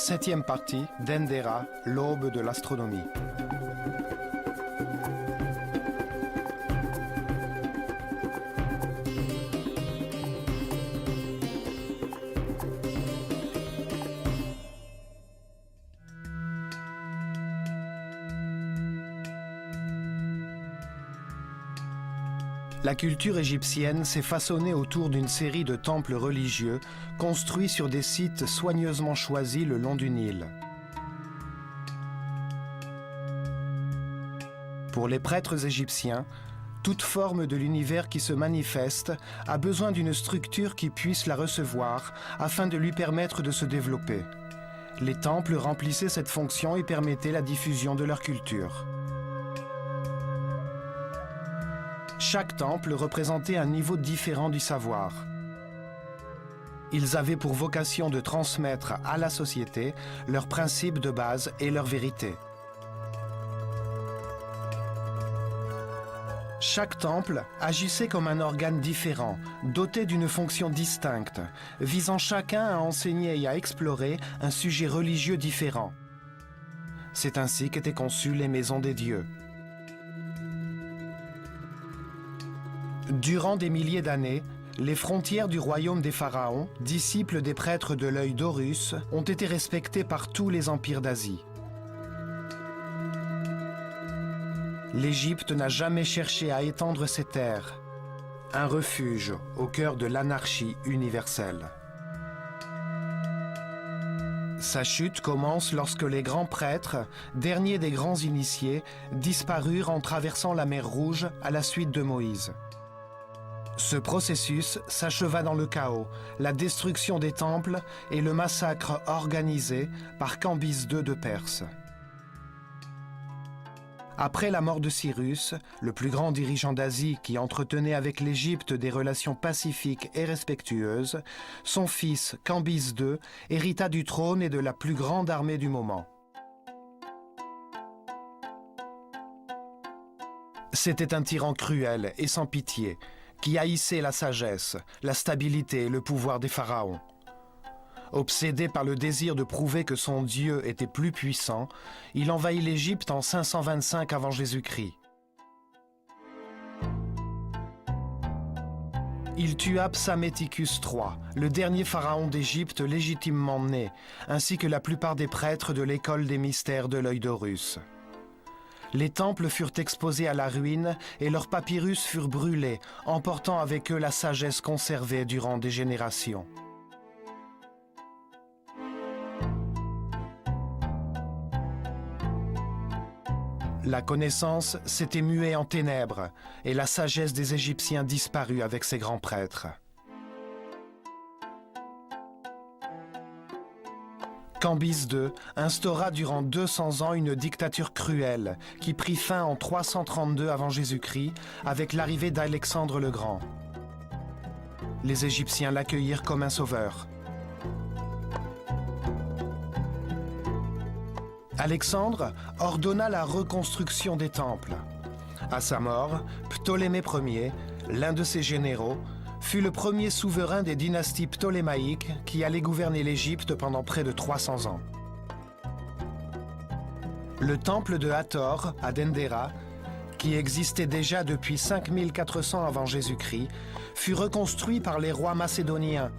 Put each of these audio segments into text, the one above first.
Septième partie, Dendera, l'aube de l'astronomie. La culture égyptienne s'est façonnée autour d'une série de temples religieux construits sur des sites soigneusement choisis le long du Nil. Pour les prêtres égyptiens, toute forme de l'univers qui se manifeste a besoin d'une structure qui puisse la recevoir afin de lui permettre de se développer. Les temples remplissaient cette fonction et permettaient la diffusion de leur culture. Chaque temple représentait un niveau différent du savoir. Ils avaient pour vocation de transmettre à la société leurs principes de base et leurs vérités. Chaque temple agissait comme un organe différent, doté d'une fonction distincte, visant chacun à enseigner et à explorer un sujet religieux différent. C'est ainsi qu'étaient conçues les maisons des dieux. Durant des milliers d'années, les frontières du royaume des pharaons, disciples des prêtres de l'œil d'Horus, ont été respectées par tous les empires d'Asie. L'Égypte n'a jamais cherché à étendre ses terres, un refuge au cœur de l'anarchie universelle. Sa chute commence lorsque les grands prêtres, derniers des grands initiés, disparurent en traversant la mer Rouge à la suite de Moïse. Ce processus s'acheva dans le chaos, la destruction des temples et le massacre organisé par Cambyse II de Perse. Après la mort de Cyrus, le plus grand dirigeant d'Asie qui entretenait avec l'Égypte des relations pacifiques et respectueuses, son fils Cambyse II hérita du trône et de la plus grande armée du moment. C'était un tyran cruel et sans pitié, qui haïssait la sagesse, la stabilité et le pouvoir des pharaons. Obsédé par le désir de prouver que son Dieu était plus puissant, il envahit l'Égypte en 525 avant Jésus-Christ. Il tua Psaméticus III, le dernier pharaon d'Égypte légitimement né, ainsi que la plupart des prêtres de l'école des mystères de l'œil d'Horus. Les temples furent exposés à la ruine et leurs papyrus furent brûlés, emportant avec eux la sagesse conservée durant des générations. La connaissance s'était muée en ténèbres et la sagesse des Égyptiens disparut avec ces grands prêtres. Cambyse II instaura durant 200 ans une dictature cruelle qui prit fin en 332 avant Jésus-Christ avec l'arrivée d'Alexandre le Grand. Les Égyptiens l'accueillirent comme un sauveur. Alexandre ordonna la reconstruction des temples. À sa mort, Ptolémée Ier, l'un de ses généraux, fut le premier souverain des dynasties ptolémaïques qui allait gouverner l'Égypte pendant près de 300 ans. Le temple de Hathor, à Dendera, qui existait déjà depuis 5400 avant Jésus-Christ, fut reconstruit par les rois macédoniens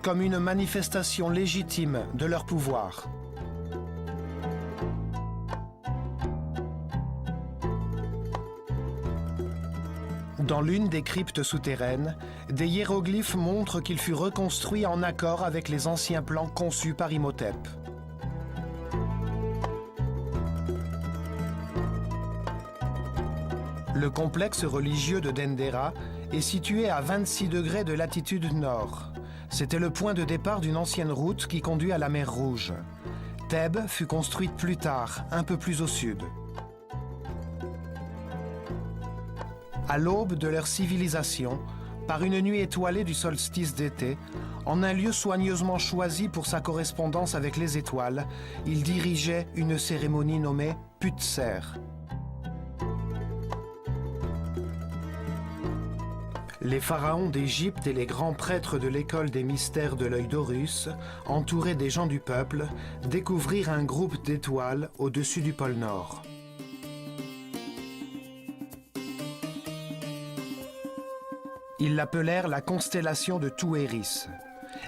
comme une manifestation légitime de leur pouvoir. Dans l'une des cryptes souterraines, des hiéroglyphes montrent qu'il fut reconstruit en accord avec les anciens plans conçus par Imhotep. Le complexe religieux de Dendera est situé à 26 degrés de latitude nord. C'était le point de départ d'une ancienne route qui conduit à la mer Rouge. Thèbes fut construite plus tard, un peu plus au sud. À l'aube de leur civilisation, par une nuit étoilée du solstice d'été, en un lieu soigneusement choisi pour sa correspondance avec les étoiles, ils dirigeaient une cérémonie nommée Putser. Les pharaons d'Égypte et les grands prêtres de l'école des mystères de l'œil d'Horus, entourés des gens du peuple, découvrirent un groupe d'étoiles au-dessus du pôle Nord. Ils l'appelèrent la constellation de Touéris.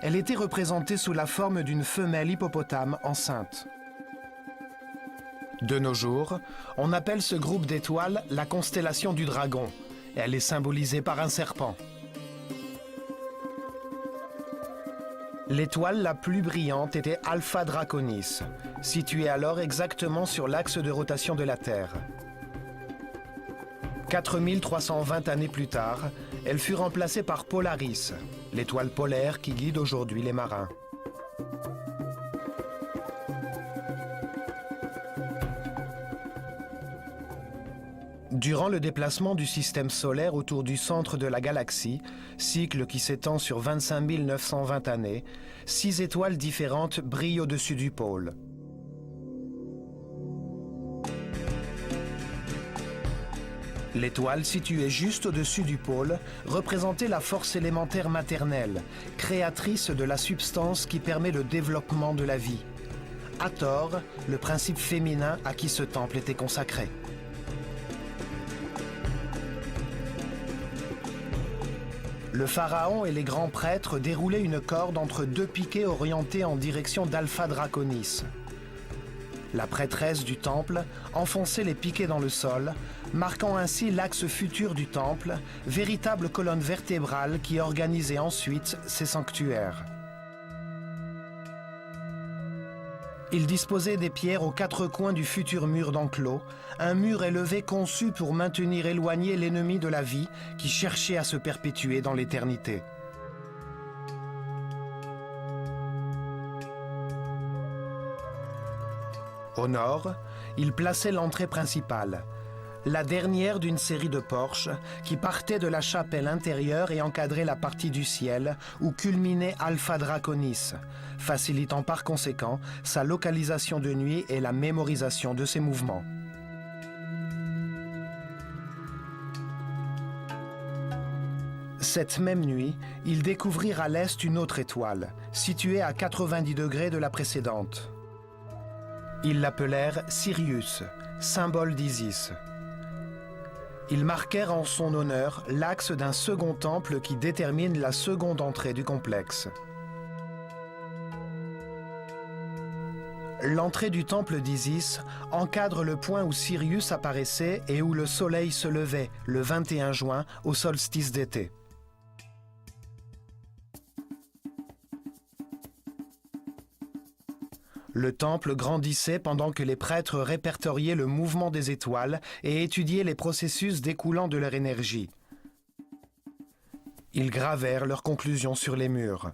Elle était représentée sous la forme d'une femelle hippopotame enceinte. De nos jours, on appelle ce groupe d'étoiles la constellation du dragon. Elle est symbolisée par un serpent. L'étoile la plus brillante était Alpha Draconis, située alors exactement sur l'axe de rotation de la Terre. 4320 années plus tard, elle fut remplacée par Polaris, l'étoile polaire qui guide aujourd'hui les marins. Durant le déplacement du système solaire autour du centre de la galaxie, cycle qui s'étend sur 25 920 années, 6 étoiles différentes brillent au-dessus du pôle. L'étoile située juste au-dessus du pôle représentait la force élémentaire maternelle, créatrice de la substance qui permet le développement de la vie. Hathor, le principe féminin à qui ce temple était consacré. Le pharaon et les grands prêtres déroulaient une corde entre deux piquets orientés en direction d'Alpha Draconis. La prêtresse du temple enfonçait les piquets dans le sol, marquant ainsi l'axe futur du temple, véritable colonne vertébrale qui organisait ensuite ses sanctuaires. Il disposait des pierres aux quatre coins du futur mur d'enclos, un mur élevé conçu pour maintenir éloigné l'ennemi de la vie qui cherchait à se perpétuer dans l'éternité. Au nord, il plaçait l'entrée principale, la dernière d'une série de porches qui partait de la chapelle intérieure et encadrait la partie du ciel où culminait Alpha Draconis, facilitant par conséquent sa localisation de nuit et la mémorisation de ses mouvements. Cette même nuit, ils découvrirent à l'est une autre étoile, située à 90 degrés de la précédente. Ils l'appelèrent Sirius, symbole d'Isis. Ils marquèrent en son honneur l'axe d'un second temple qui détermine la seconde entrée du complexe. L'entrée du temple d'Isis encadre le point où Sirius apparaissait et où le soleil se levait, le 21 juin, au solstice d'été. Le temple grandissait pendant que les prêtres répertoriaient le mouvement des étoiles et étudiaient les processus découlant de leur énergie. Ils gravèrent leurs conclusions sur les murs.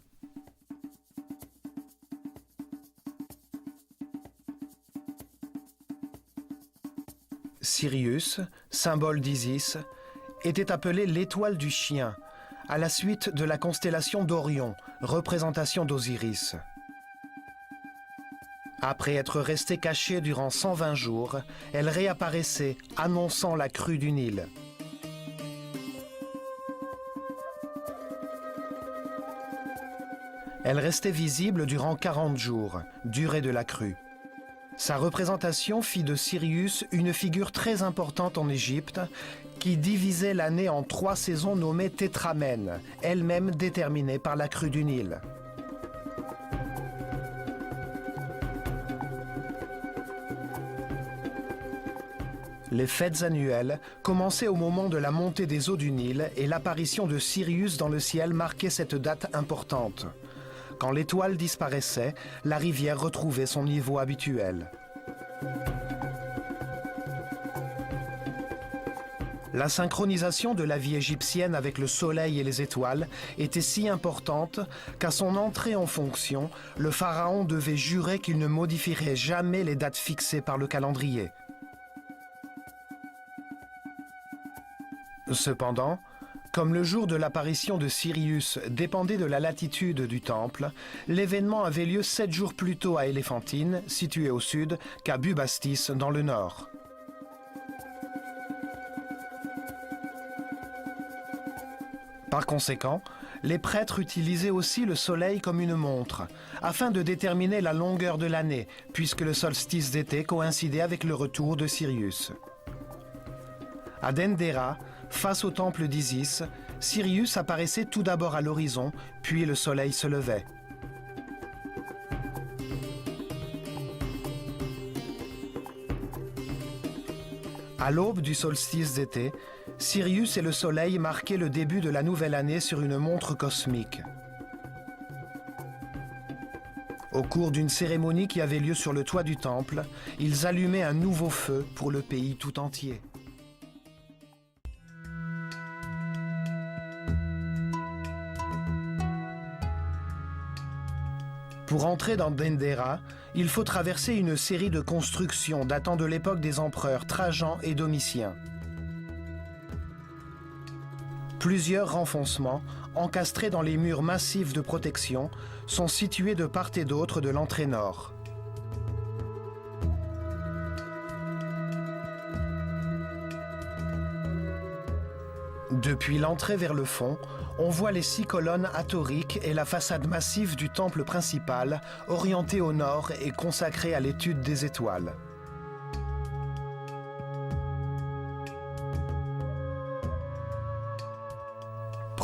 Sirius, symbole d'Isis, était appelé l'étoile du chien, à la suite de la constellation d'Orion, représentation d'Osiris. Après être restée cachée durant 120 jours, elle réapparaissait, annonçant la crue du Nil. Elle restait visible durant 40 jours, durée de la crue. Sa représentation fit de Sirius une figure très importante en Égypte, qui divisait l'année en 3 saisons nommées tétramènes, elles-mêmes déterminées par la crue du Nil. Les fêtes annuelles commençaient au moment de la montée des eaux du Nil et l'apparition de Sirius dans le ciel marquait cette date importante. Quand l'étoile disparaissait, la rivière retrouvait son niveau habituel. La synchronisation de la vie égyptienne avec le soleil et les étoiles était si importante qu'à son entrée en fonction, le pharaon devait jurer qu'il ne modifierait jamais les dates fixées par le calendrier. Cependant, comme le jour de l'apparition de Sirius dépendait de la latitude du temple, l'événement avait lieu 7 jours plus tôt à Éléphantine, située au sud, qu'à Bubastis, dans le nord. Par conséquent, les prêtres utilisaient aussi le soleil comme une montre, afin de déterminer la longueur de l'année, puisque le solstice d'été coïncidait avec le retour de Sirius. À Dendera, face au temple d'Isis, Sirius apparaissait tout d'abord à l'horizon, puis le soleil se levait. À l'aube du solstice d'été, Sirius et le soleil marquaient le début de la nouvelle année sur une montre cosmique. Au cours d'une cérémonie qui avait lieu sur le toit du temple, ils allumaient un nouveau feu pour le pays tout entier. Pour entrer dans Dendera, il faut traverser une série de constructions datant de l'époque des empereurs Trajan et Domitien. Plusieurs renfoncements, encastrés dans les murs massifs de protection, sont situés de part et d'autre de l'entrée nord. Depuis l'entrée vers le fond, on voit les 6 colonnes atoriques et la façade massive du temple principal, orientée au nord et consacrée à l'étude des étoiles.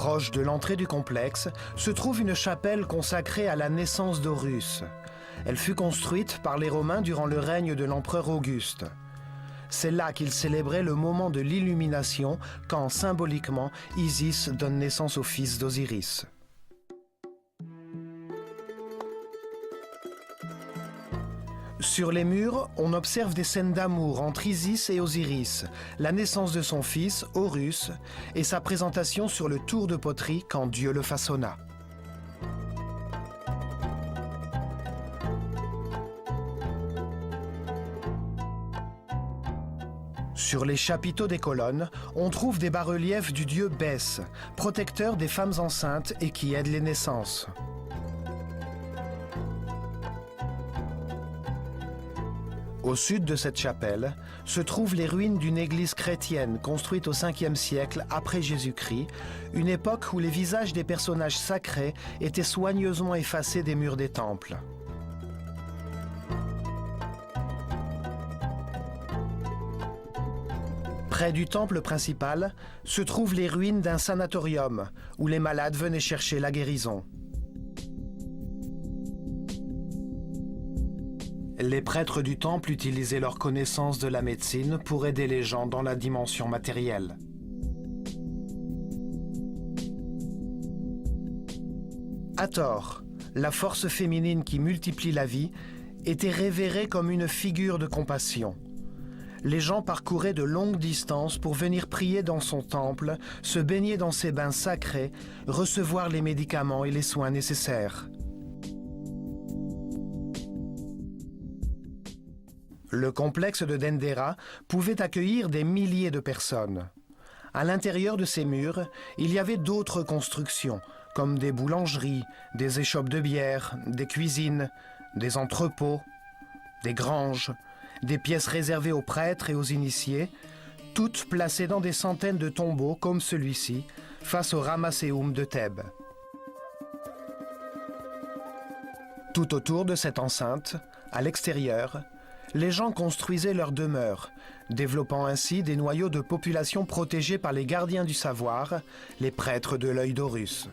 Proche de l'entrée du complexe, se trouve une chapelle consacrée à la naissance d'Horus. Elle fut construite par les Romains durant le règne de l'empereur Auguste. C'est là qu'ils célébraient le moment de l'illumination, quand, symboliquement, Isis donne naissance au fils d'Osiris. Sur les murs, on observe des scènes d'amour entre Isis et Osiris, la naissance de son fils, Horus, et sa présentation sur le tour de poterie quand Dieu le façonna. Sur les chapiteaux des colonnes, on trouve des bas-reliefs du dieu Bès, protecteur des femmes enceintes et qui aide les naissances. Au sud de cette chapelle se trouvent les ruines d'une église chrétienne construite au 5e siècle après Jésus-Christ, une époque où les visages des personnages sacrés étaient soigneusement effacés des murs des temples. Près du temple principal se trouvent les ruines d'un sanatorium où les malades venaient chercher la guérison. Les prêtres du temple utilisaient leur connaissance de la médecine pour aider les gens dans la dimension matérielle. Hathor, la force féminine qui multiplie la vie, était révérée comme une figure de compassion. Les gens parcouraient de longues distances pour venir prier dans son temple, se baigner dans ses bains sacrés, recevoir les médicaments et les soins nécessaires. Le complexe de Dendera pouvait accueillir des milliers de personnes. À l'intérieur de ces murs, il y avait d'autres constructions, comme des boulangeries, des échoppes de bière, des cuisines, des entrepôts, des granges, des pièces réservées aux prêtres et aux initiés, toutes placées dans des centaines de tombeaux comme celui-ci, face au Ramesséum de Thèbes. Tout autour de cette enceinte, à l'extérieur, les gens construisaient leurs demeures, développant ainsi des noyaux de population protégés par les gardiens du savoir, les prêtres de l'œil d'Horus.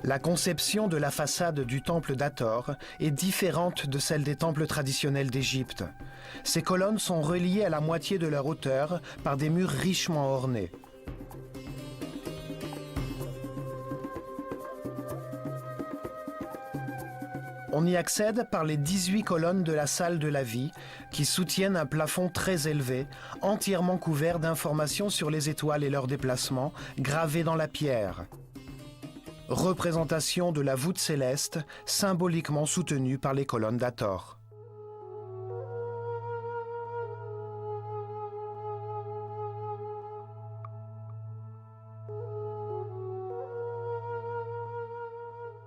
La conception de la façade du temple d'Hathor est différente de celle des temples traditionnels d'Égypte. Ces colonnes sont reliées à la moitié de leur hauteur par des murs richement ornés. On y accède par les 18 colonnes de la salle de la vie qui soutiennent un plafond très élevé, entièrement couvert d'informations sur les étoiles et leurs déplacements, gravées dans la pierre. Représentation de la voûte céleste, symboliquement soutenue par les colonnes d'Hathor.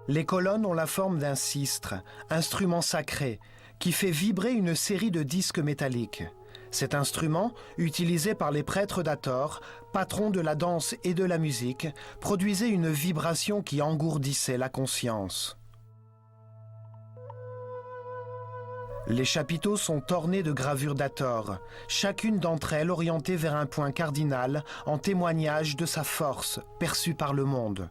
Les colonnes ont la forme d'un sistre, instrument sacré, qui fait vibrer une série de disques métalliques. Cet instrument, utilisé par les prêtres d'Hathor, patrons de la danse et de la musique, produisait une vibration qui engourdissait la conscience. Les chapiteaux sont ornés de gravures d'Hathor, chacune d'entre elles orientée vers un point cardinal en témoignage de sa force perçue par le monde.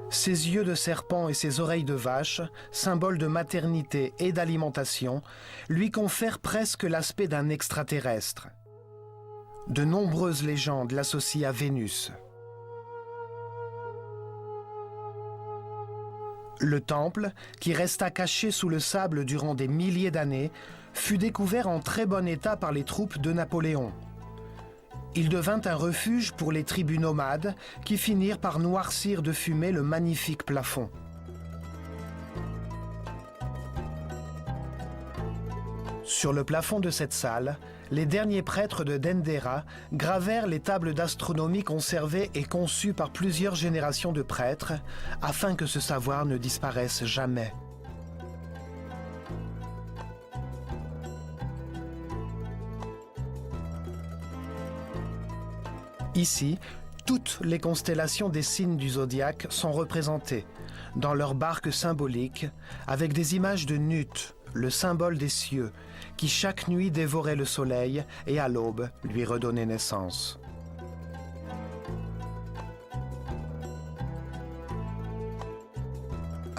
Ses yeux de serpent et ses oreilles de vache, symboles de maternité et d'alimentation, lui confèrent presque l'aspect d'un extraterrestre. De nombreuses légendes l'associent à Vénus. Le temple, qui resta caché sous le sable durant des milliers d'années, fut découvert en très bon état par les troupes de Napoléon. Il devint un refuge pour les tribus nomades qui finirent par noircir de fumée le magnifique plafond. Sur le plafond de cette salle, les derniers prêtres de Dendera gravèrent les tables d'astronomie conservées et conçues par plusieurs générations de prêtres afin que ce savoir ne disparaisse jamais. Ici, toutes les constellations des signes du zodiaque sont représentées, dans leurs barques symboliques, avec des images de Nut, le symbole des cieux, qui chaque nuit dévorait le soleil et à l'aube lui redonnait naissance.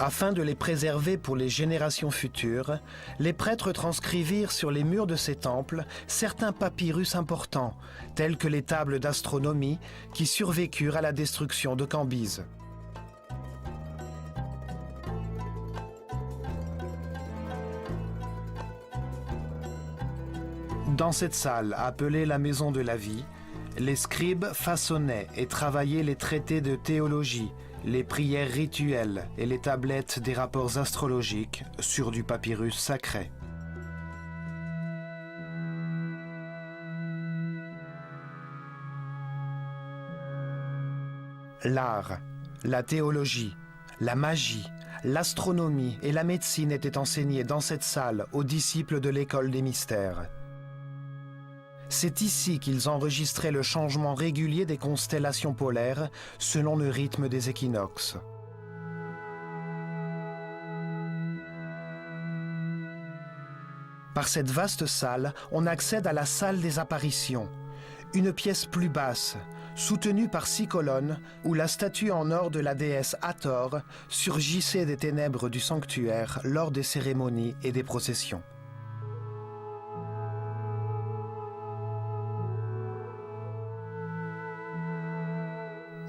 Afin de les préserver pour les générations futures, les prêtres transcrivirent sur les murs de ces temples certains papyrus importants, tels que les tables d'astronomie qui survécurent à la destruction de Cambyse. Dans cette salle, appelée la Maison de la Vie, les scribes façonnaient et travaillaient les traités de théologie, les prières rituelles et les tablettes des rapports astrologiques sur du papyrus sacré. L'art, la théologie, la magie, l'astronomie et la médecine étaient enseignés dans cette salle aux disciples de l'école des mystères. C'est ici qu'ils enregistraient le changement régulier des constellations polaires selon le rythme des équinoxes. Par cette vaste salle, on accède à la salle des apparitions, une pièce plus basse, soutenue par 6 colonnes, où la statue en or de la déesse Hathor surgissait des ténèbres du sanctuaire lors des cérémonies et des processions.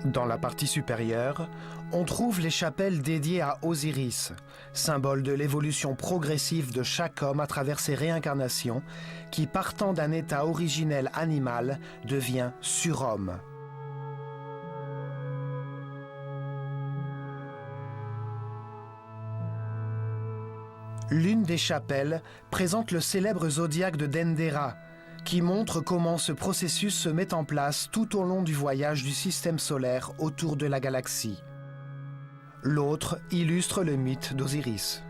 Dans la partie supérieure, on trouve les chapelles dédiées à Osiris, symbole de l'évolution progressive de chaque homme à travers ses réincarnations, qui, partant d'un état originel animal, devient surhomme. L'une des chapelles présente le célèbre zodiaque de Dendera, qui montre comment ce processus se met en place tout au long du voyage du système solaire autour de la galaxie. L'autre illustre le mythe d'Osiris.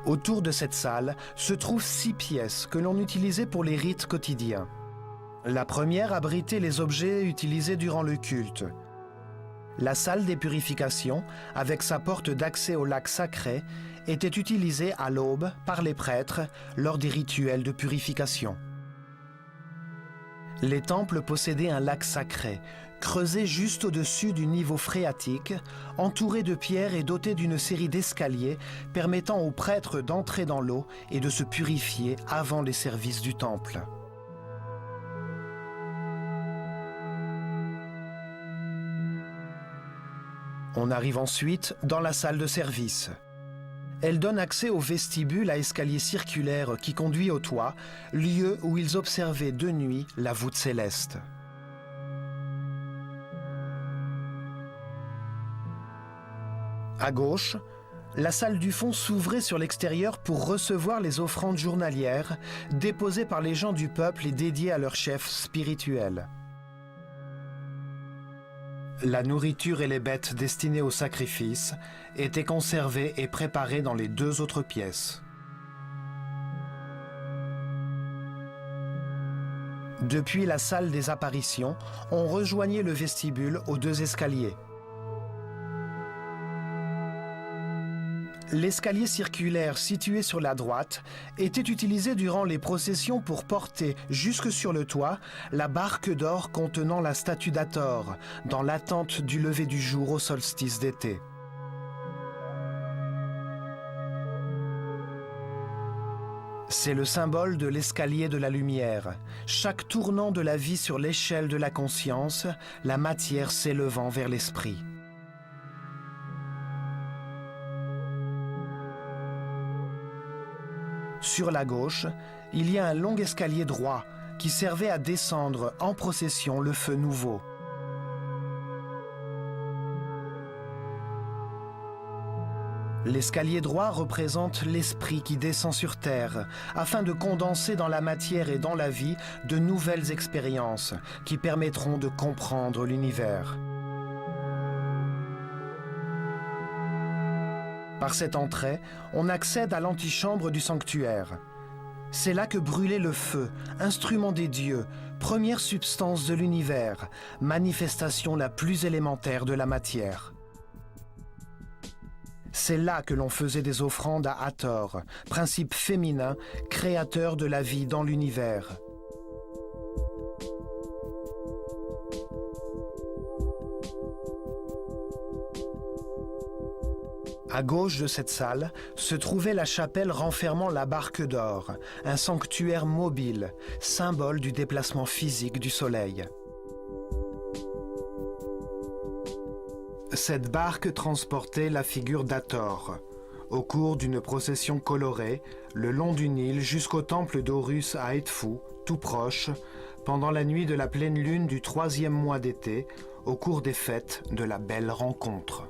Autour de cette salle se trouvent 6 pièces que l'on utilisait pour les rites quotidiens. La première abritait les objets utilisés durant le culte. La salle des purifications, avec sa porte d'accès au lac sacré, était utilisée à l'aube par les prêtres lors des rituels de purification. Les temples possédaient un lac sacré, creusé juste au-dessus du niveau phréatique, entouré de pierres et doté d'une série d'escaliers permettant aux prêtres d'entrer dans l'eau et de se purifier avant les services du temple. On arrive ensuite dans la salle de service. Elle donne accès au vestibule à escalier circulaire qui conduit au toit, lieu où ils observaient de nuit la voûte céleste. À gauche, la salle du fond s'ouvrait sur l'extérieur pour recevoir les offrandes journalières déposées par les gens du peuple et dédiées à leur chef spirituel. La nourriture et les bêtes destinées au sacrifice étaient conservées et préparées dans les 2 autres pièces. Depuis la salle des apparitions, on rejoignait le vestibule aux 2 escaliers. L'escalier circulaire situé sur la droite était utilisé durant les processions pour porter jusque sur le toit la barque d'or contenant la statue d'Hathor, dans l'attente du lever du jour au solstice d'été. C'est le symbole de l'escalier de la lumière, chaque tournant de la vie sur l'échelle de la conscience, la matière s'élevant vers l'esprit. Sur la gauche, il y a un long escalier droit qui servait à descendre en procession le feu nouveau. L'escalier droit représente l'esprit qui descend sur terre afin de condenser dans la matière et dans la vie de nouvelles expériences qui permettront de comprendre l'univers. Par cette entrée, on accède à l'antichambre du sanctuaire. C'est là que brûlait le feu, instrument des dieux, première substance de l'univers, manifestation la plus élémentaire de la matière. C'est là que l'on faisait des offrandes à Hathor, principe féminin, créateur de la vie dans l'univers. À gauche de cette salle se trouvait la chapelle renfermant la barque d'or, un sanctuaire mobile, symbole du déplacement physique du soleil. Cette barque transportait la figure d'Hathor, au cours d'une procession colorée, le long du Nil jusqu'au temple d'Horus à Edfou, tout proche, pendant la nuit de la pleine lune du 3e mois d'été, au cours des fêtes de la Belle Rencontre.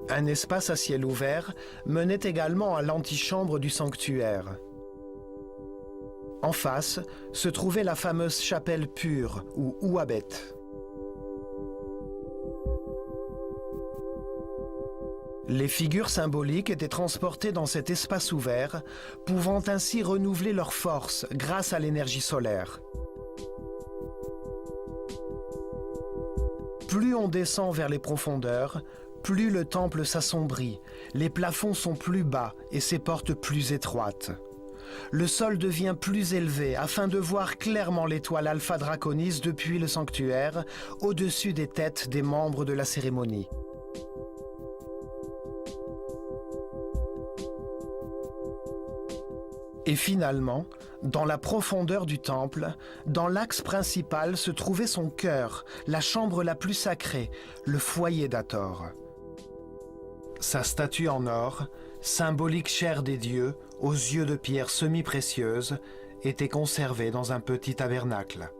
Un espace à ciel ouvert menait également à l'antichambre du sanctuaire. En face se trouvait la fameuse chapelle pure, ou Ouabet. Les figures symboliques étaient transportées dans cet espace ouvert, pouvant ainsi renouveler leur force grâce à l'énergie solaire. Plus on descend vers les profondeurs, plus le temple s'assombrit, les plafonds sont plus bas et ses portes plus étroites. Le sol devient plus élevé afin de voir clairement l'étoile Alpha Draconis depuis le sanctuaire, au-dessus des têtes des membres de la cérémonie. Et finalement, dans la profondeur du temple, dans l'axe principal se trouvait son cœur, la chambre la plus sacrée, le foyer d'Hathor. Sa statue en or, symbolique chair des dieux, aux yeux de pierre semi-précieuse, était conservée dans un petit tabernacle.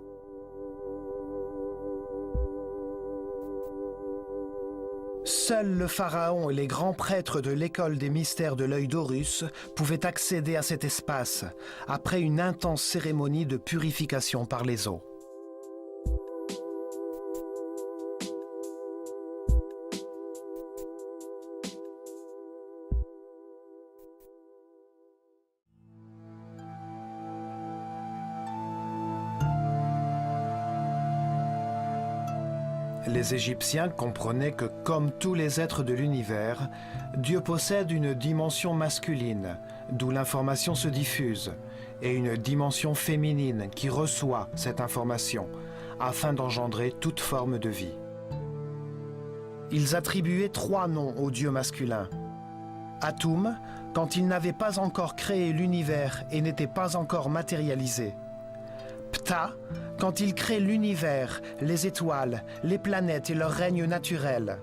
Seuls le pharaon et les grands prêtres de l'école des mystères de l'œil d'Horus pouvaient accéder à cet espace, après une intense cérémonie de purification par les eaux. Les Égyptiens comprenaient que, comme tous les êtres de l'univers, Dieu possède une dimension masculine, d'où l'information se diffuse, et une dimension féminine qui reçoit cette information, afin d'engendrer toute forme de vie. Ils attribuaient 3 noms au Dieu masculin. Atum, quand il n'avait pas encore créé l'univers et n'était pas encore matérialisé. Ptah, quand il crée l'univers, les étoiles, les planètes et leur règne naturel.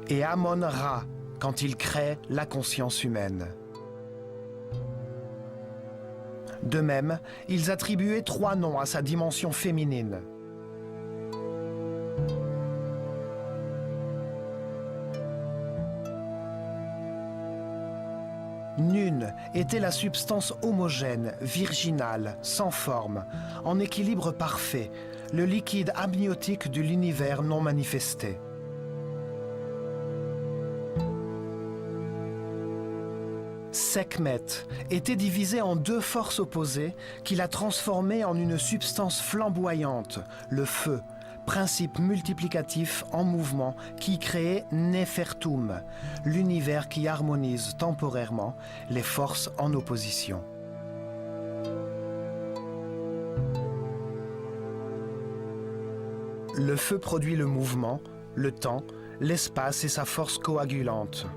Et Amon-Ra, quand il crée la conscience humaine. De même, ils attribuaient 3 noms à sa dimension féminine. Nune était la substance homogène, virginale, sans forme, en équilibre parfait, le liquide amniotique de l'univers non manifesté. Sekhmet était divisé en deux forces opposées qui la transformaient en une substance flamboyante, le feu, principe multiplicatif en mouvement qui créait Nefertum, l'univers qui harmonise temporairement les forces en opposition. Le feu produit le mouvement, le temps, l'espace et sa force coagulante.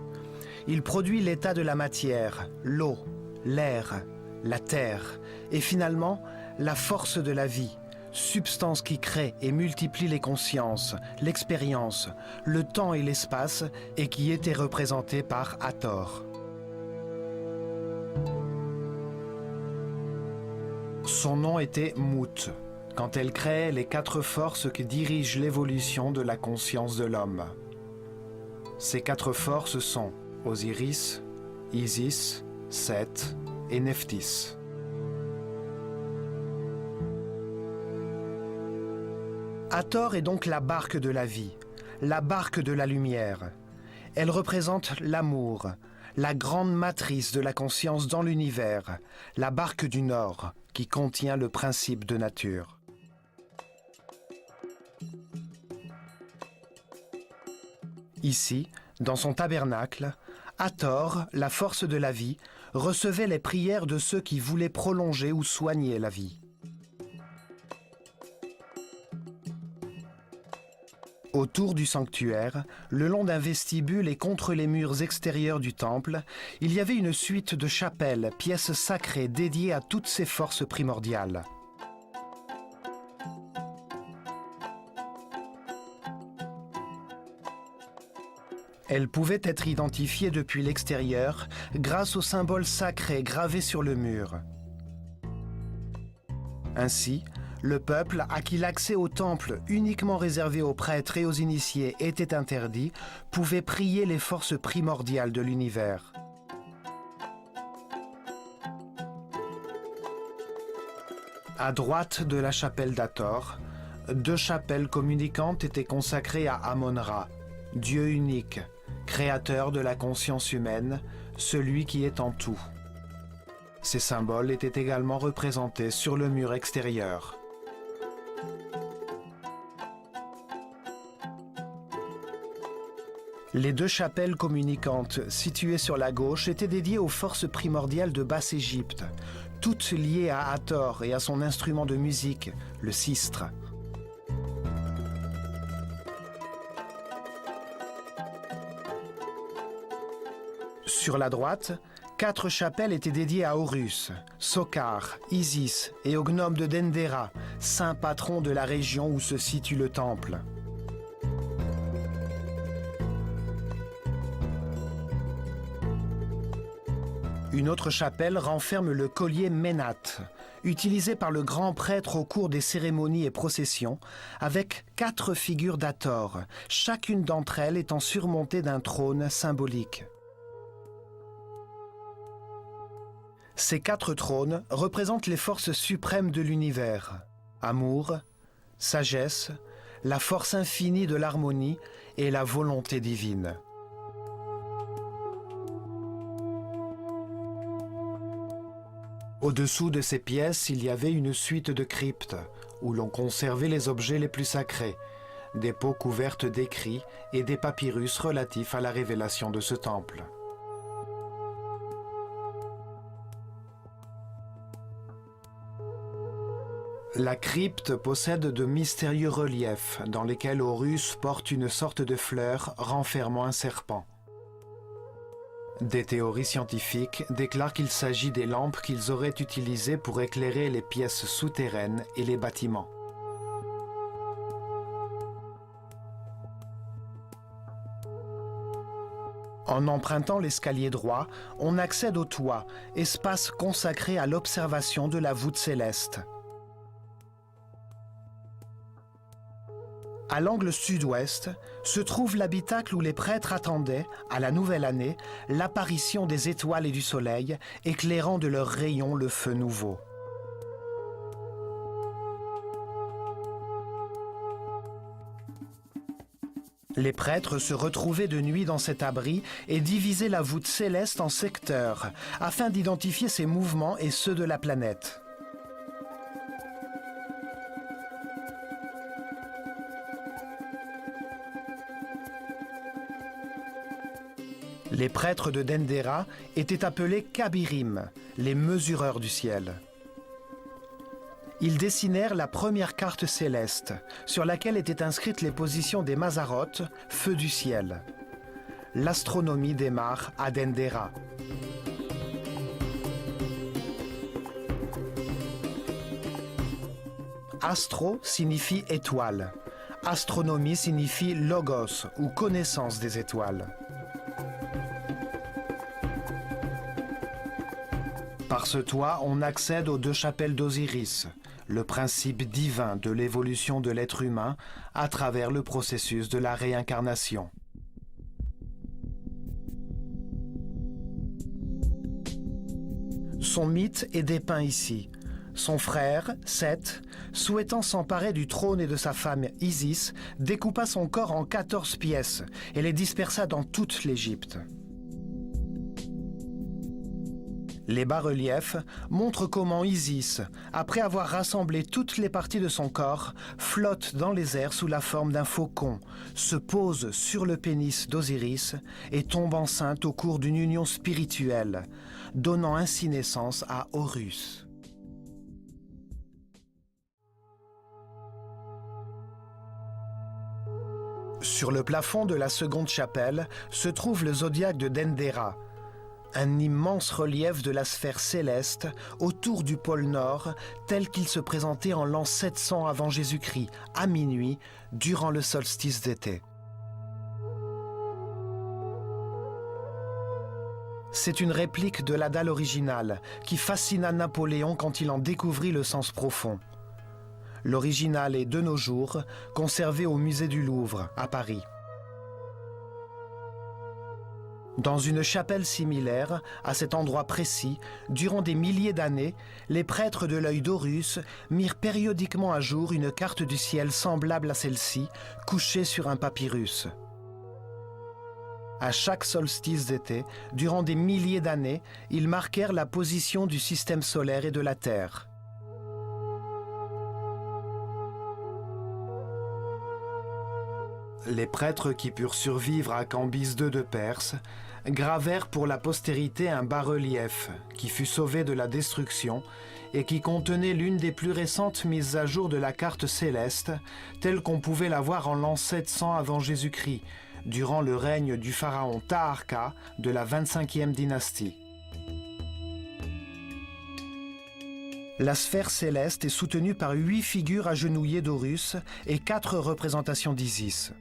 Il produit l'état de la matière, l'eau, l'air, la terre et finalement la force de la vie, substance qui crée et multiplie les consciences, l'expérience, le temps et l'espace et qui était représentée par Hathor. Son nom était Mut, quand elle créait les quatre forces qui dirigent l'évolution de la conscience de l'homme. Ces quatre forces sont Osiris, Isis, Seth et Nephthys. Hathor est donc la barque de la vie, la barque de la lumière. Elle représente l'amour, la grande matrice de la conscience dans l'univers, la barque du Nord qui contient le principe de nature. Ici, dans son tabernacle, Hathor, la force de la vie, recevait les prières de ceux qui voulaient prolonger ou soigner la vie. Autour du sanctuaire, le long d'un vestibule et contre les murs extérieurs du temple, il y avait une suite de chapelles, pièces sacrées dédiées à toutes ces forces primordiales. Elles pouvaient être identifiées depuis l'extérieur grâce aux symboles sacrés gravés sur le mur. Ainsi, le peuple, à qui l'accès au temple, uniquement réservé aux prêtres et aux initiés, était interdit, pouvait prier les forces primordiales de l'univers. À droite de la chapelle d'Hathor, deux chapelles communicantes étaient consacrées à Amon-Ra, Dieu unique, créateur de la conscience humaine, celui qui est en tout. Ces symboles étaient également représentés sur le mur extérieur. Les deux chapelles communicantes situées sur la gauche étaient dédiées aux forces primordiales de Basse-Égypte, toutes liées à Hathor et à son instrument de musique, le sistre. Sur la droite, 4 chapelles étaient dédiées à Horus, Sokar, Isis et au gnome de Dendera, saint patron de la région où se situe le temple. Une autre chapelle renferme le collier Ménat, utilisé par le grand prêtre au cours des cérémonies et processions, avec 4 figures d'Hathor, chacune d'entre elles étant surmontée d'un trône symbolique. Ces 4 trônes représentent les forces suprêmes de l'univers, amour, sagesse, la force infinie de l'harmonie et la volonté divine. Au-dessous de ces pièces, il y avait une suite de cryptes, où l'on conservait les objets les plus sacrés, des peaux couvertes d'écrits et des papyrus relatifs à la révélation de ce temple. La crypte possède de mystérieux reliefs dans lesquels Horus porte une sorte de fleur renfermant un serpent. Des théories scientifiques déclarent qu'il s'agit des lampes qu'ils auraient utilisées pour éclairer les pièces souterraines et les bâtiments. En empruntant l'escalier droit, on accède au toit, espace consacré à l'observation de la voûte céleste. À l'angle sud-ouest se trouve l'habitacle où les prêtres attendaient, à la nouvelle année, l'apparition des étoiles et du soleil, éclairant de leurs rayons le feu nouveau. Les prêtres se retrouvaient de nuit dans cet abri et divisaient la voûte céleste en secteurs, afin d'identifier ses mouvements et ceux de la planète. Les prêtres de Dendera étaient appelés Kabirim, les mesureurs du ciel. Ils dessinèrent la première carte céleste, sur laquelle étaient inscrites les positions des Mazzaroth, feux du ciel. L'astronomie démarre à Dendera. Astro signifie étoile. Astronomie signifie logos ou connaissance des étoiles. Par ce toit, on accède aux 2 chapelles d'Osiris, le principe divin de l'évolution de l'être humain à travers le processus de la réincarnation. Son mythe est dépeint ici. Son frère, Seth, souhaitant s'emparer du trône et de sa femme Isis, découpa son corps en 14 pièces et les dispersa dans toute l'Égypte. Les bas-reliefs montrent comment Isis, après avoir rassemblé toutes les parties de son corps, flotte dans les airs sous la forme d'un faucon, se pose sur le pénis d'Osiris et tombe enceinte au cours d'une union spirituelle, donnant ainsi naissance à Horus. Sur le plafond de la seconde chapelle se trouve le zodiaque de Dendera, un immense relief de la sphère céleste autour du pôle Nord tel qu'il se présentait en l'an 700 avant Jésus-Christ, à minuit, durant le solstice d'été. C'est une réplique de la dalle originale qui fascina Napoléon quand il en découvrit le sens profond. L'original est de nos jours conservé au musée du Louvre, à Paris. Dans une chapelle similaire, à cet endroit précis, durant des milliers d'années, les prêtres de l'œil d'Horus mirent périodiquement à jour une carte du ciel semblable à celle-ci, couchée sur un papyrus. À chaque solstice d'été, durant des milliers d'années, ils marquèrent la position du système solaire et de la Terre. Les prêtres qui purent survivre à Cambyse II de Perse gravèrent pour la postérité un bas-relief qui fut sauvé de la destruction et qui contenait l'une des plus récentes mises à jour de la carte céleste, telle qu'on pouvait la voir en l'an 700 avant Jésus-Christ, durant le règne du pharaon Taharqa de la 25e dynastie. La sphère céleste est soutenue par 8 figures agenouillées d'Horus et 4 représentations d'Isis.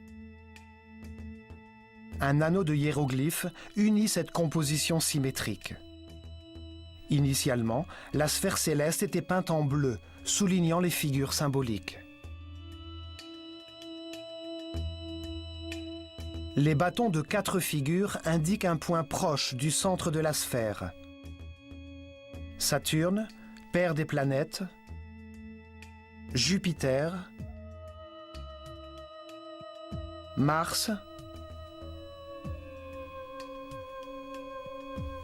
Un anneau de hiéroglyphes unit cette composition symétrique. Initialement, la sphère céleste était peinte en bleu, soulignant les figures symboliques. Les bâtons de 4 figures indiquent un point proche du centre de la sphère. Saturne, père des planètes, Jupiter, Mars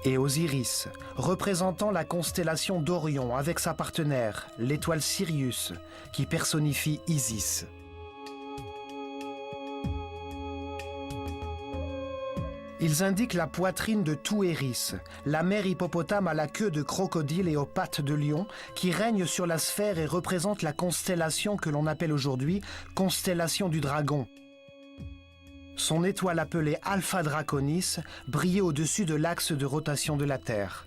et Osiris, représentant la constellation d'Orion avec sa partenaire, l'étoile Sirius, qui personnifie Isis. Ils indiquent la poitrine de Touéris, la mère hippopotame à la queue de crocodile et aux pattes de lion, qui règne sur la sphère et représente la constellation que l'on appelle aujourd'hui constellation du dragon. Son étoile appelée Alpha Draconis brillait au-dessus de l'axe de rotation de la Terre.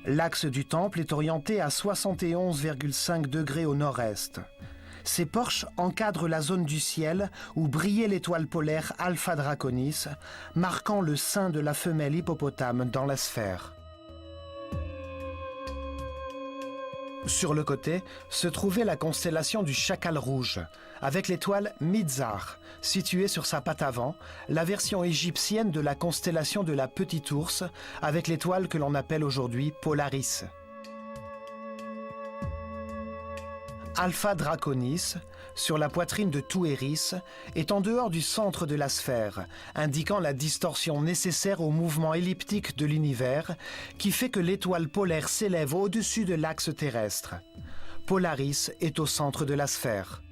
L'axe du temple est orienté à 71,5 degrés au nord-est. Ces porches encadrent la zone du ciel où brillait l'étoile polaire Alpha Draconis, marquant le sein de la femelle hippopotame dans la sphère. Sur le côté se trouvait la constellation du Chacal rouge, avec l'étoile Mizar, située sur sa patte avant, la version égyptienne de la constellation de la Petite Ourse, avec l'étoile que l'on appelle aujourd'hui Polaris. Alpha Draconis, sur la poitrine de Touéris, est en dehors du centre de la sphère, indiquant la distorsion nécessaire au mouvement elliptique de l'univers, qui fait que l'étoile polaire s'élève au-dessus de l'axe terrestre. Polaris est au centre de la sphère.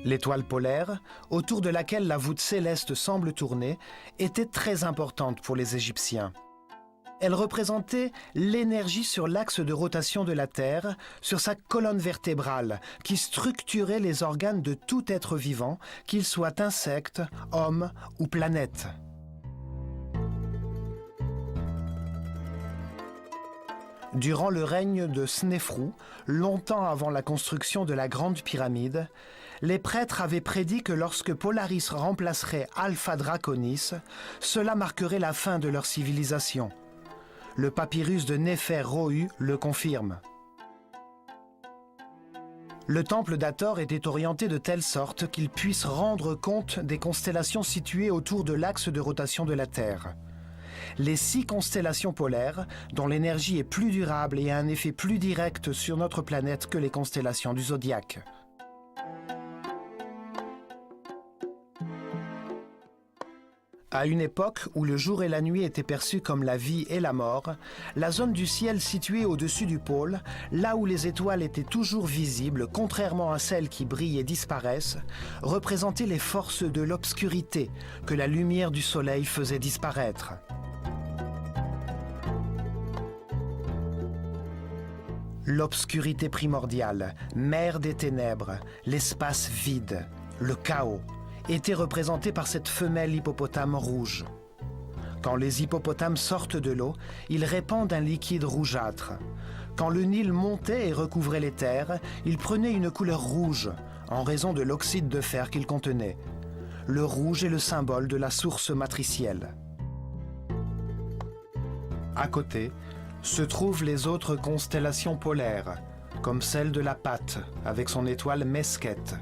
L'étoile polaire, autour de laquelle la voûte céleste semble tourner, était très importante pour les Égyptiens. Elle représentait l'énergie sur l'axe de rotation de la Terre, sur sa colonne vertébrale, qui structurait les organes de tout être vivant, qu'il soit insecte, homme ou planète. Durant le règne de Snéfrou, longtemps avant la construction de la Grande Pyramide, les prêtres avaient prédit que lorsque Polaris remplacerait Alpha Draconis, cela marquerait la fin de leur civilisation. Le papyrus de Néfer-Rohu le confirme. Le temple d'Hathor était orienté de telle sorte qu'il puisse rendre compte des constellations situées autour de l'axe de rotation de la Terre. Les 6 constellations polaires, dont l'énergie est plus durable et a un effet plus direct sur notre planète que les constellations du zodiaque. À une époque où le jour et la nuit étaient perçus comme la vie et la mort, la zone du ciel située au-dessus du pôle, là où les étoiles étaient toujours visibles, contrairement à celles qui brillent et disparaissent, représentait les forces de l'obscurité que la lumière du soleil faisait disparaître. L'obscurité primordiale, mère des ténèbres, l'espace vide, le chaos, était représenté par cette femelle hippopotame rouge. Quand les hippopotames sortent de l'eau, ils répandent un liquide rougeâtre. Quand le Nil montait et recouvrait les terres, il prenait une couleur rouge, en raison de l'oxyde de fer qu'il contenait. Le rouge est le symbole de la source matricielle. À côté, se trouvent les autres constellations polaires, comme celle de la Patte, avec son étoile Mesquette,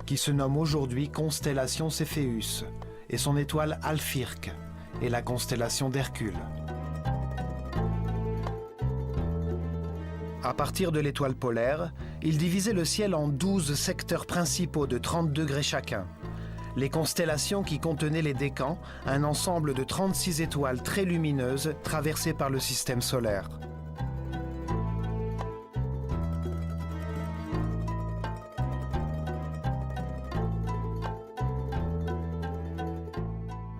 qui se nomme aujourd'hui constellation Céphéus, et son étoile Alphyrque, et la constellation d'Hercule. À partir de l'étoile polaire, il divisait le ciel en 12 secteurs principaux de 30 degrés chacun. Les constellations qui contenaient les décans, un ensemble de 36 étoiles très lumineuses traversées par le système solaire.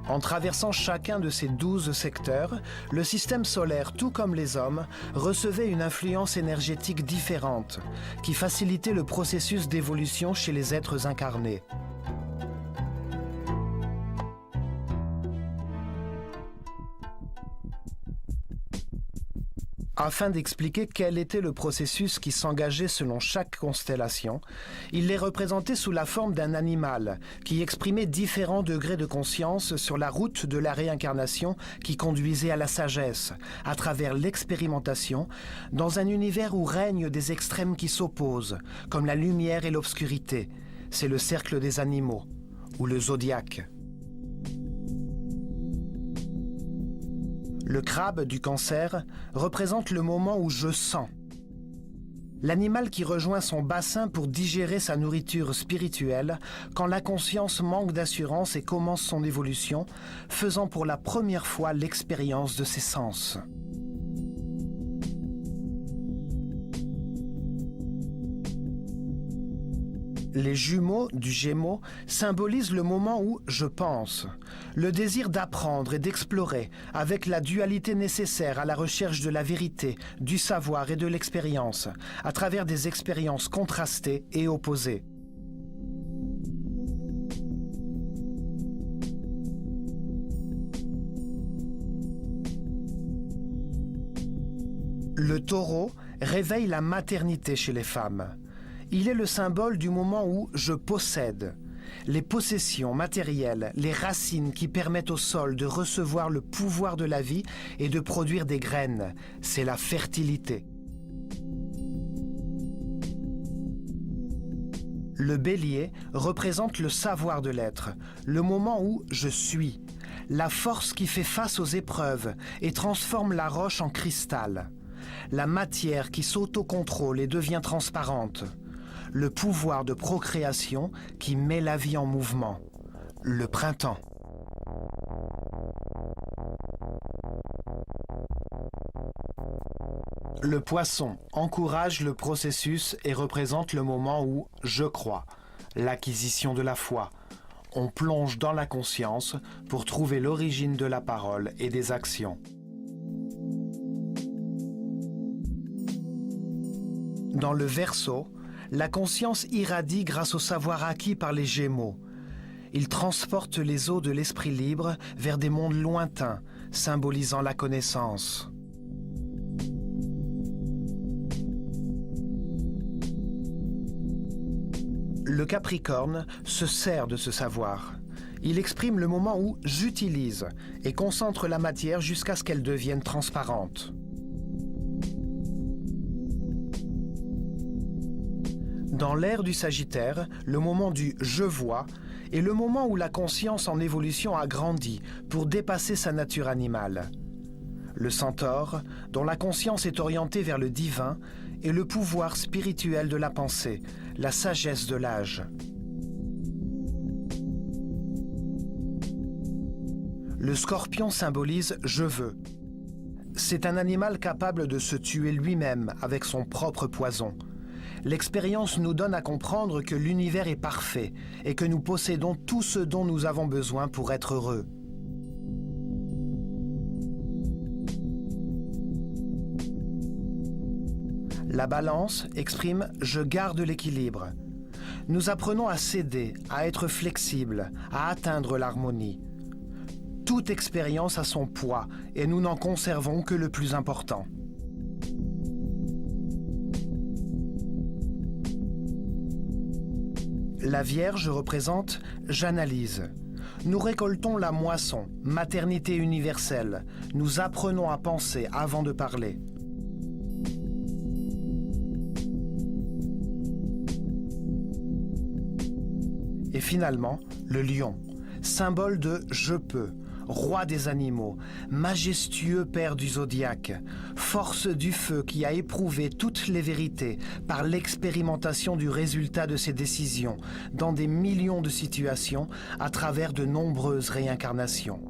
En traversant chacun de ces 12 secteurs, le système solaire, tout comme les hommes, recevait une influence énergétique différente, qui facilitait le processus d'évolution chez les êtres incarnés. Afin d'expliquer quel était le processus qui s'engageait selon chaque constellation, il les représentait sous la forme d'un animal qui exprimait différents degrés de conscience sur la route de la réincarnation qui conduisait à la sagesse, à travers l'expérimentation, dans un univers où règnent des extrêmes qui s'opposent, comme la lumière et l'obscurité. C'est le cercle des animaux, ou le zodiaque. Le crabe du Cancer représente le moment où je sens. L'animal qui rejoint son bassin pour digérer sa nourriture spirituelle quand la conscience manque d'assurance et commence son évolution, faisant pour la première fois l'expérience de ses sens. Les jumeaux du Gémeaux symbolisent le moment où je pense, le désir d'apprendre et d'explorer avec la dualité nécessaire à la recherche de la vérité, du savoir et de l'expérience, à travers des expériences contrastées et opposées. Le taureau réveille la maternité chez les femmes. Il est le symbole du moment où je possède. Les possessions matérielles, les racines qui permettent au sol de recevoir le pouvoir de la vie et de produire des graines, c'est la fertilité. Le bélier représente le savoir de l'être, le moment où je suis, la force qui fait face aux épreuves et transforme la roche en cristal, la matière qui s'autocontrôle et devient transparente, le pouvoir de procréation qui met la vie en mouvement, le printemps. Le poisson encourage le processus et représente le moment où je crois, l'acquisition de la foi. On plonge dans la conscience pour trouver l'origine de la parole et des actions. Dans le Verseau, la conscience irradie grâce au savoir acquis par les Gémeaux. Il transporte les eaux de l'esprit libre vers des mondes lointains, symbolisant la connaissance. Le Capricorne se sert de ce savoir. Il exprime le moment où j'utilise et concentre la matière jusqu'à ce qu'elle devienne transparente. Dans l'ère du Sagittaire, le moment du « je vois » est le moment où la conscience en évolution a grandi pour dépasser sa nature animale. Le Centaure, dont la conscience est orientée vers le divin, est le pouvoir spirituel de la pensée, la sagesse de l'âge. Le Scorpion symbolise « je veux ». C'est un animal capable de se tuer lui-même avec son propre poison. L'expérience nous donne à comprendre que l'univers est parfait et que nous possédons tout ce dont nous avons besoin pour être heureux. La Balance exprime « je garde l'équilibre ». Nous apprenons à céder, à être flexibles, à atteindre l'harmonie. Toute expérience a son poids et nous n'en conservons que le plus important. La Vierge représente « j'analyse ». Nous récoltons la moisson, maternité universelle. Nous apprenons à penser avant de parler. Et finalement, le lion, symbole de « je peux », roi des animaux, majestueux père du zodiaque, force du feu qui a éprouvé toutes les vérités par l'expérimentation du résultat de ses décisions dans des millions de situations à travers de nombreuses réincarnations.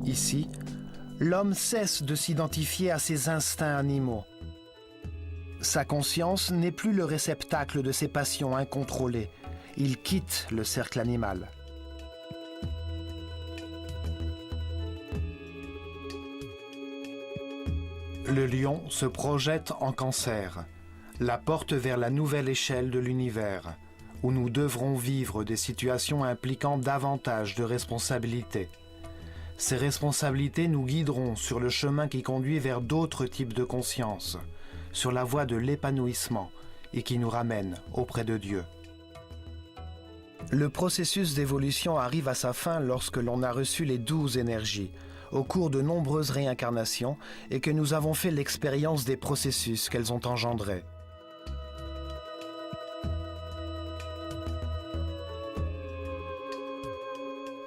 Ici, l'homme cesse de s'identifier à ses instincts animaux. Sa conscience n'est plus le réceptacle de ses passions incontrôlées. Il quitte le cercle animal. Le lion se projette en Cancer, la porte vers la nouvelle échelle de l'univers, où nous devrons vivre des situations impliquant davantage de responsabilités. Ces responsabilités nous guideront sur le chemin qui conduit vers d'autres types de conscience, sur la voie de l'épanouissement et qui nous ramène auprès de Dieu. Le processus d'évolution arrive à sa fin lorsque l'on a reçu les 12 énergies, au cours de nombreuses réincarnations, et que nous avons fait l'expérience des processus qu'elles ont engendrés.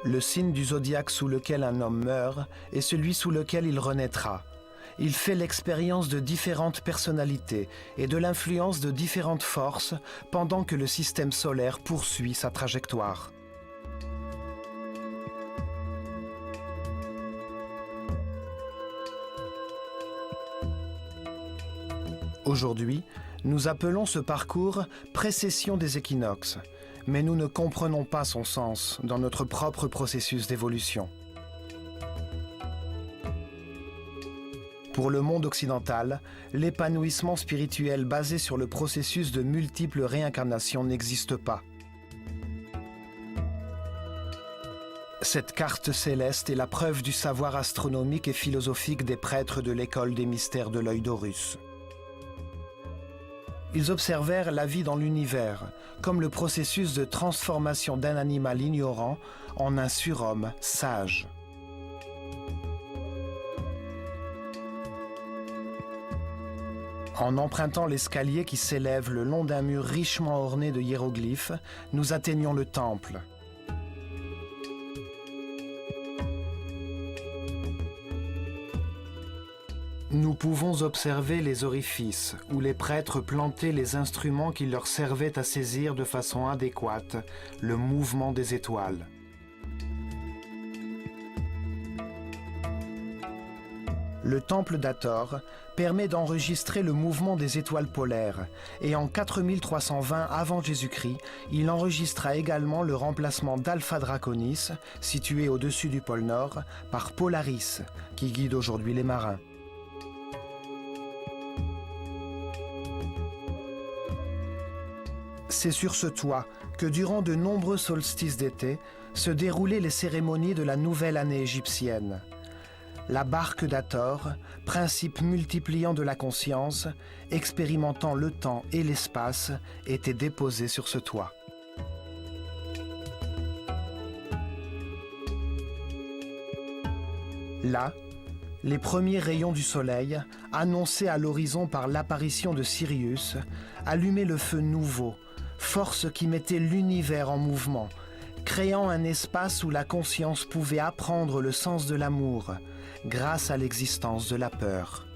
Le signe du zodiaque sous lequel un homme meurt est celui sous lequel il renaîtra. Il fait l'expérience de différentes personnalités et de l'influence de différentes forces pendant que le système solaire poursuit sa trajectoire. Aujourd'hui, nous appelons ce parcours précession des équinoxes, mais nous ne comprenons pas son sens dans notre propre processus d'évolution. Pour le monde occidental, l'épanouissement spirituel basé sur le processus de multiples réincarnations n'existe pas. Cette carte céleste est la preuve du savoir astronomique et philosophique des prêtres de l'école des mystères de l'œil d'Horus. Ils observèrent la vie dans l'univers, comme le processus de transformation d'un animal ignorant en un surhomme sage. En empruntant l'escalier qui s'élève le long d'un mur richement orné de hiéroglyphes, nous atteignons le temple. Nous pouvons observer les orifices où les prêtres plantaient les instruments qui leur servaient à saisir de façon adéquate le mouvement des étoiles. Le temple d'Hathor permet d'enregistrer le mouvement des étoiles polaires et en 4320 avant Jésus-Christ, il enregistra également le remplacement d'Alpha Draconis, situé au-dessus du pôle Nord, par Polaris, qui guide aujourd'hui les marins. C'est sur ce toit que durant de nombreux solstices d'été se déroulaient les cérémonies de la nouvelle année égyptienne. La barque d'Hathor, principe multipliant de la conscience, expérimentant le temps et l'espace, était déposée sur ce toit. Là, les premiers rayons du soleil, annoncés à l'horizon par l'apparition de Sirius, allumaient le feu nouveau, force qui mettait l'univers en mouvement, créant un espace où la conscience pouvait apprendre le sens de l'amour, grâce à l'existence de la peur.